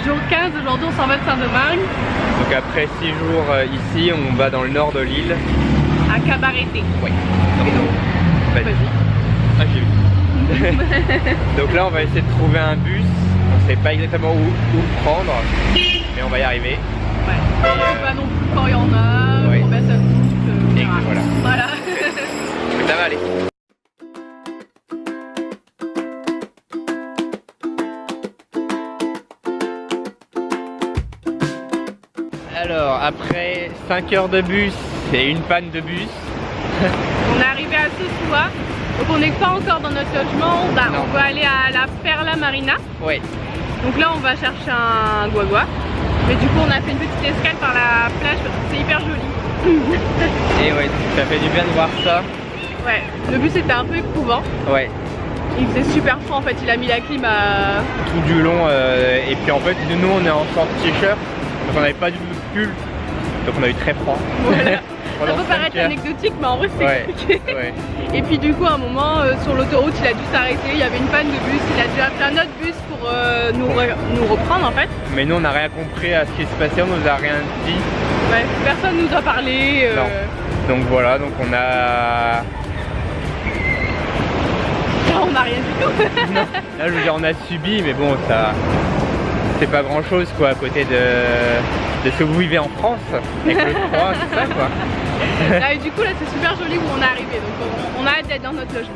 Jour 15, aujourd'hui on s'en va de Saint-Domingue. Donc après 6 jours ici, on va dans le nord de l'île. À Cabareté. Oui. Vas-y. Ah, j'ai vu. Donc là on va essayer de trouver un bus. On sait pas exactement où le prendre, mais on va y arriver. Ouais. On sait pas non plus quand il y en a, ouais. combien ça coûte. Et voilà. Voilà. Ça va aller. Alors après 5 heures de bus et une panne de bus. On est arrivé à Sosua, donc on n'est pas encore dans notre logement, on va aller à la Perla Marina. Ouais. Donc là on va chercher un guagua. Mais du coup on a fait une petite escale par la plage parce que c'est hyper joli. Et ouais, ça fait du bien de voir ça. Ouais, le bus était un peu éprouvant. Ouais. Il faisait super froid en fait, il a mis la clim à... Tout du long et puis en fait nous on est en short t-shirt, donc on n'avait pas du tout de pull, donc on a eu très froid. Voilà. Ça peut paraître anecdotique mais en vrai c'est compliqué. Ouais. Et puis du coup à un moment sur l'autoroute il a dû s'arrêter, il y avait une panne de bus, il a dû appeler un autre bus pour nous reprendre en fait. Mais nous on n'a rien compris à ce qui se passait, on nous a rien dit. Ouais, personne nous a parlé. Non. Donc voilà, donc on a... On n'a rien du tout. Non. Là je veux dire on a subi mais bon ça... C'est pas grand chose quoi à côté de ce que vous vivez en France avec le froid, tout ça quoi. Là, et du coup là c'est super joli où on est arrivé, donc on a hâte d'être dans notre logement.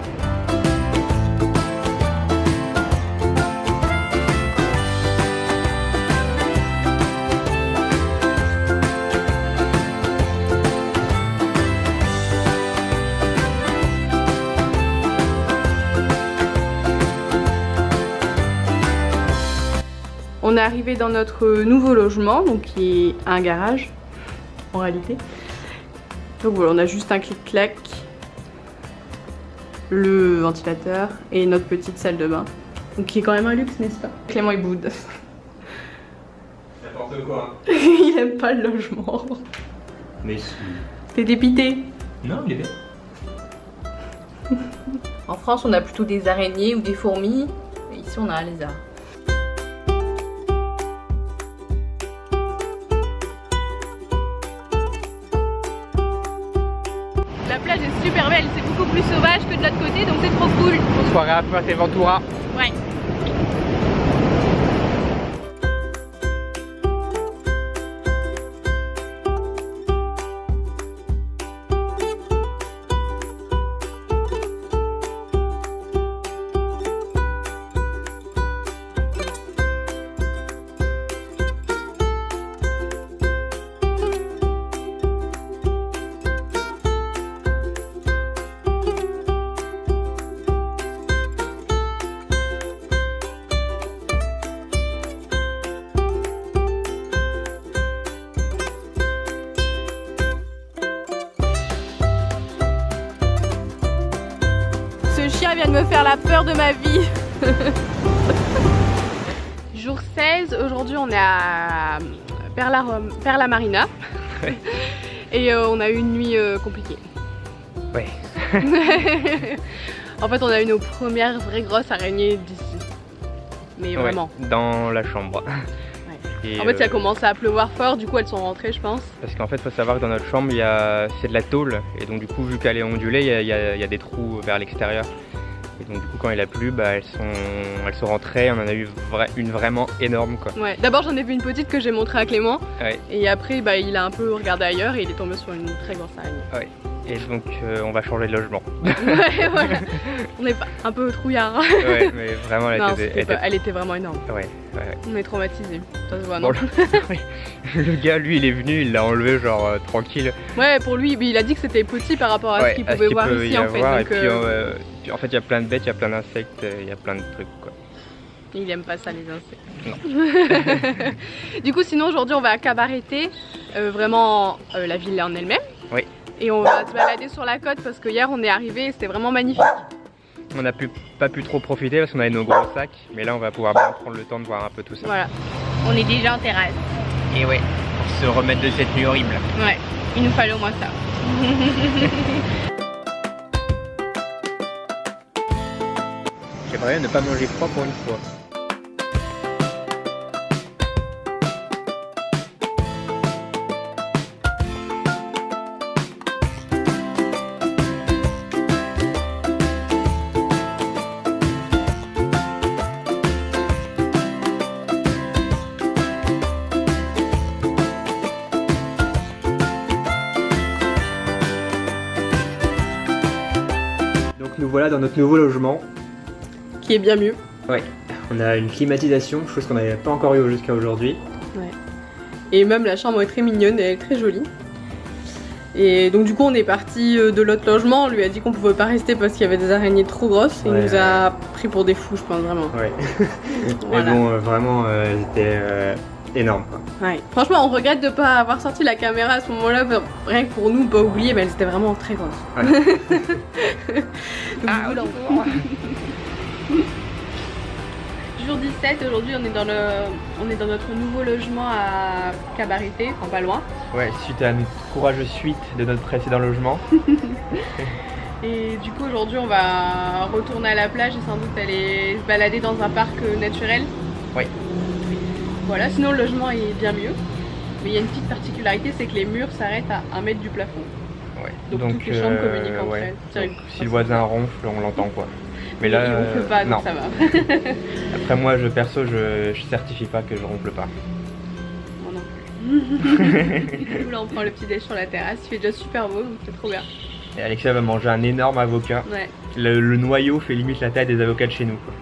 On est arrivé dans notre nouveau logement, donc qui est un garage en réalité. Donc voilà, on a juste un clic-clac, le ventilateur et notre petite salle de bain. Donc qui est quand même un luxe, n'est-ce pas? Clément il boude. N'importe quoi. Il aime pas le logement. Mais si. T'es dépité? Non, il est bien. En France on a plutôt des araignées ou des fourmis, et ici on a un lézard. La plage est super belle, c'est beaucoup plus sauvage que de l'autre côté, donc c'est trop cool. Soirée à Fuerteventura. Ouais. Ce chien vient de me faire la peur de ma vie. Jour 16, aujourd'hui on est à Perla Marina. Ouais. Et on a eu une nuit compliquée. Ouais. En fait on a eu nos premières vraies grosses araignées d'ici. Mais vraiment. Ouais, dans la chambre. Ouais. Et en fait ça a commencé à pleuvoir fort, du coup elles sont rentrées je pense. Parce qu'en fait faut savoir que dans notre chambre c'est de la tôle. Et donc du coup vu qu'elle est ondulée, il y a des trous vers l'extérieur. Et donc du coup quand il a plu, elles sont rentrées, on en a eu une vraiment énorme quoi. Ouais, d'abord j'en ai vu une petite que j'ai montrée à Clément. Ouais. Et après il a un peu regardé ailleurs et il est tombé sur une très grosse araignée. Ouais. Et donc on va changer de logement. Ouais, voilà. On est un peu trouillard. Ouais, mais vraiment elle était vraiment énorme. Ouais. On est traumatisés. Ça se voit, bon, non? le gars lui il est venu, il l'a enlevé genre tranquille. Ouais, pour lui, il a dit que c'était petit par rapport à ce qu'il pouvait voir ici en fait. Donc, et puis en fait il y a plein de bêtes, il y a plein d'insectes, il y a plein de trucs quoi. Il aime pas ça les insectes. Non. Du coup sinon aujourd'hui on va à Cabareté, vraiment la ville en elle-même. Oui. Et on va se balader sur la côte parce que hier on est arrivé et c'était vraiment magnifique. On n'a pas pu trop profiter parce qu'on avait nos gros sacs, mais là on va pouvoir bien prendre le temps de voir un peu tout ça. Voilà, on est déjà en terrasse. Et ouais, pour se remettre de cette nuit horrible. Ouais, il nous fallait au moins ça. J'aimerais ne pas manger froid pour une fois. voilà dans notre nouveau logement. Qui est bien mieux. Ouais, on a une climatisation, chose qu'on n'avait pas encore eu jusqu'à aujourd'hui. Ouais. Et même la chambre est très mignonne, elle est très jolie. Et donc du coup on est parti de l'autre logement, on lui a dit qu'on pouvait pas rester parce qu'il y avait des araignées trop grosses. Il nous a pris pour des fous, je pense vraiment. Ouais. Voilà. Mais bon, vraiment, elles étaient énormes quoi. Ouais. Franchement on regrette de pas avoir sorti la caméra à ce moment-là, rien que pour nous, pas oublier, mais elles étaient vraiment très grosses. Ouais. Donc, Jour 17, aujourd'hui on est dans notre nouveau logement à Cabarité, enfin pas loin. Ouais, suite à une courageuse fuite de notre précédent logement. Et du coup aujourd'hui on va retourner à la plage et sans doute aller se balader dans un parc naturel. Oui. Voilà, sinon le logement est bien mieux. Mais il y a une petite particularité, c'est que les murs s'arrêtent à 1 mètre du plafond. Ouais. Donc toutes les chambres communiquent entre elles. Donc, si le voisin ronfle, on l'entend quoi. Mais là, on ronfle pas, donc non. ça va. Après moi, je certifie pas que je ronfle pas. Moi non plus. Du coup là on prend le petit déj sur la terrasse, il fait déjà super beau, donc c'est trop bien. Et Alexia va manger un énorme avocat. Ouais. Le noyau fait limite la taille des avocats de chez nous quoi.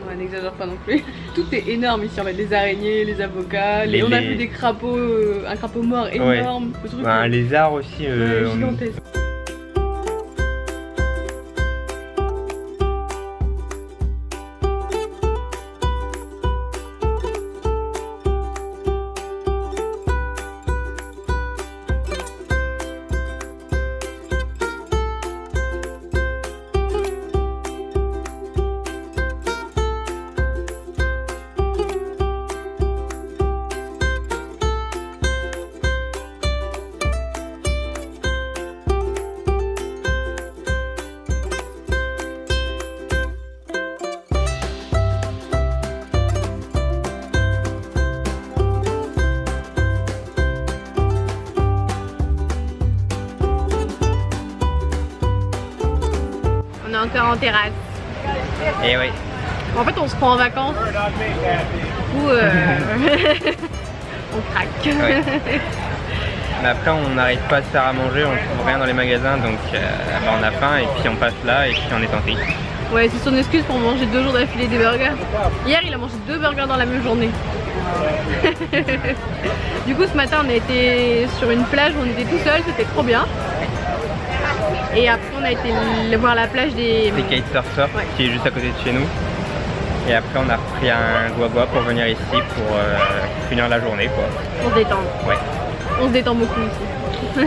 Ouais, n'exagère pas non plus. Tout est énorme ici, on a des araignées, les avocats, on a vu des crapauds, un crapaud mort énorme. Ouais. Le truc, Un lézard aussi. gigantesque. Encore en terrasse. Et oui. En fait on se prend en vacances. Du coup on craque. Ouais. Mais après on n'arrive pas à se faire à manger, on trouve rien dans les magasins donc on a faim et puis on passe là et puis on est tenté. Ouais, c'est son excuse pour manger 2 jours d'affilée des burgers. Hier il a mangé 2 burgers dans la même journée. Du coup ce matin on a été sur une plage où on était tout seul, c'était trop bien. Et après on a été voir la plage des kitesurfers, ouais, qui est juste à côté de chez nous. Et après on a repris un guagua pour venir ici pour finir la journée quoi. Pour se détendre. Ouais. On se détend beaucoup ici.